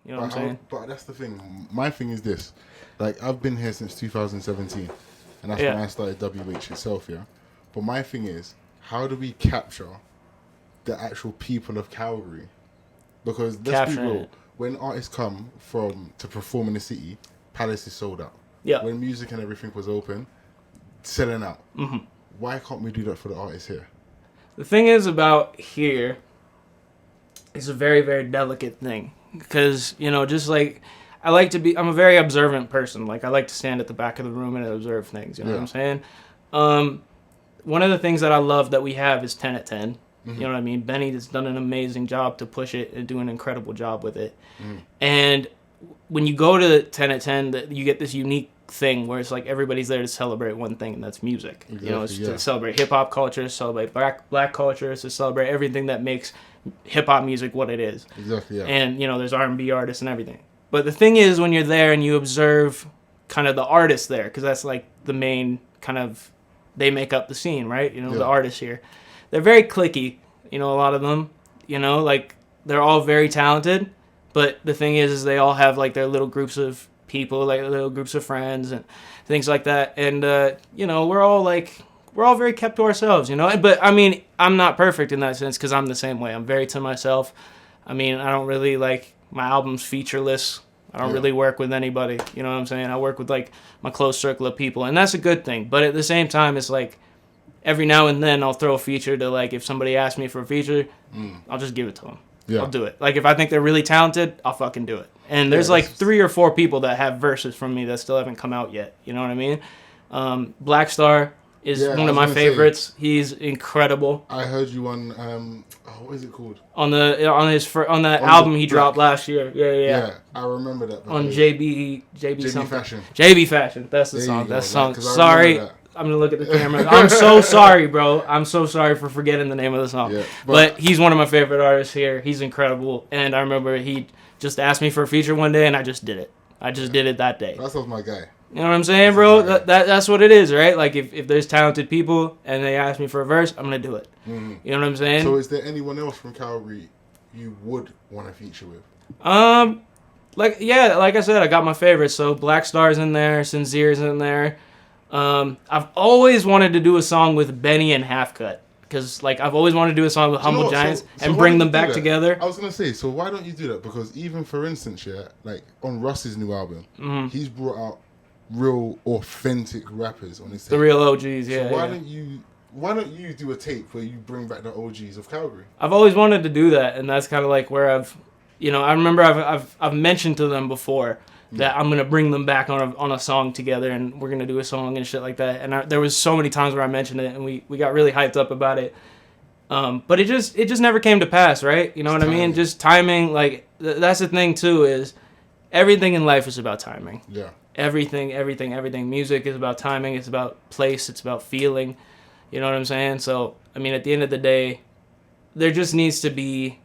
You know what I'm saying? But that's the thing. My thing is this. Like, I've been here since 2017. And that's when I started WH itself, yeah? But my thing is, how do we capture the actual people of Calgary? Because let's be real, when artists come to perform in the city, Palace is sold out. Yeah. When music and everything was open, selling out. Mm-hmm. Why can't we do that for the artists here? The thing is about here, it's a very, very delicate thing. Because, you know, just like, I'm a very observant person. Like, I like to stand at the back of the room and observe things. You know what I'm saying? One of the things that I love that we have is 10 at 10. Mm-hmm. You know what I mean? Benny has done an amazing job to push it and do an incredible job with it. Mm. And when you go to 10 at 10, you get this unique thing where it's like everybody's there to celebrate one thing, and that's music. Exactly, you know, it's to celebrate hip-hop culture, to celebrate black culture, to celebrate everything that makes hip-hop music what it is. Exactly, yeah. And, you know, there's R&B artists and everything. But the thing is, when you're there and you observe kind of the artists there, because that's like the main kind of, they make up the scene, right? You know, the artists here. They're very cliquey, you know, a lot of them. You know, like, they're all very talented, but the thing is they all have, like, their little groups of people, like, little groups of friends and things like that. And, you know, we're all very kept to ourselves, you know? But, I mean, I'm not perfect in that sense because I'm the same way. I'm very to myself. I mean, I don't really, like, my album's featureless. I don't really work with anybody, you know what I'm saying? I work with, like, my close circle of people, and that's a good thing. But at the same time, it's like, every now and then I'll throw a feature to, like, if somebody asks me for a feature, I'll just give it to them. Yeah. I'll do it. Like, if I think they're really talented, I'll fucking do it. And there's, like, 3 or 4 people that have verses from me that still haven't come out yet. You know what I mean? Black Star is one of my favorites. He's incredible. I heard you on, what is it called? On that album he dropped last year. Yeah, I remember that. On JB Fashion. JB Fashion. That's the song. That's the song. Sorry. I'm going to look at the camera. I'm so sorry, bro. I'm so sorry for forgetting the name of the song. Yeah, but he's one of my favorite artists here. He's incredible. And I remember he just asked me for a feature one day, and I just did it. I just did it that day. That's my guy. You know what I'm saying, bro? That's what it is, right? Like, if there's talented people and they ask me for a verse, I'm going to do it. Mm-hmm. You know what I'm saying? So is there anyone else from Calgary you would want to feature with? Like I said, I got my favorites. So Black Star's in there, Sincere's in there. I've always wanted to do a song with Benny and Half Cut. Because, like, I've always wanted to do a song with Humble Giants and bring them back together. I was going to say, so why don't you do that? Because even, for instance, like, on Russ's new album, he's brought out real, authentic rappers on his tape. The real OGs, yeah. So why don't you do a tape where you bring back the OGs of Calgary? I've always wanted to do that, and that's kind of, like, where I remember I've mentioned to them before that I'm going to bring them back on a song together, and we're going to do a song and shit like that. And there was so many times where I mentioned it, and we got really hyped up about it. But it just never came to pass, right? You know what I mean? Just timing, like, that's the thing, too, is everything in life is about timing. Yeah. Everything. Music is about timing. It's about place. It's about feeling. You know what I'm saying? So, I mean, at the end of the day, there just needs to be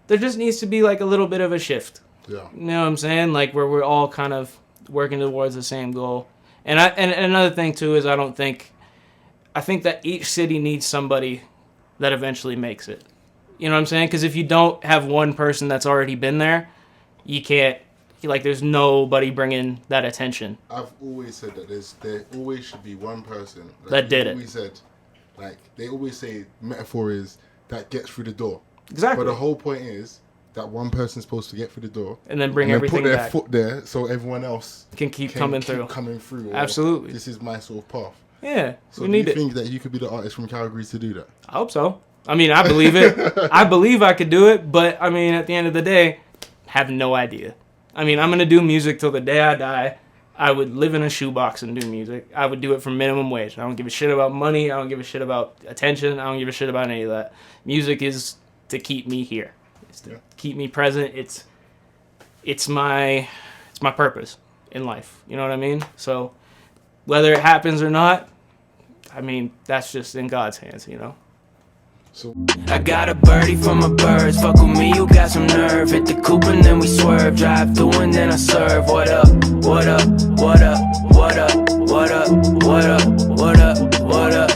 like a little bit of a shift. Yeah. You know what I'm saying? Like, where we're all kind of working towards the same goal. And another thing, too, is I think that each city needs somebody that eventually makes it. You know what I'm saying? Because if you don't have one person that's already been there, you can't, like, there's nobody bringing that attention. I've always said that there always should be one person that did it. Always said, like, they always say metaphor is that gets through the door. Exactly. But the whole point is that one person's supposed to get through the door and then bring everything put their back. Foot there so everyone else can keep coming through. Absolutely. This is my sort of path. Yeah, so we need it. Do you think that you could be the artist from Calgary to do that? I hope so. I mean, I believe it. I believe I could do it, but I mean, at the end of the day, have no idea. I mean, I'm going to do music till the day I die. I would live in a shoebox and do music. I would do it for minimum wage. I don't give a shit about money. I don't give a shit about attention. I don't give a shit about any of that. Music is to keep me here. It's to keep me present. It's my purpose in life. You know what I mean? So whether it happens or not, I mean, that's just in God's hands, you know? So I got a birdie from my birds. Fuck with me, you got some nerve. Hit the coupe and then we swerve. Drive through and then I serve. What up? What up? What up? What up? What up? What up? What up? What up?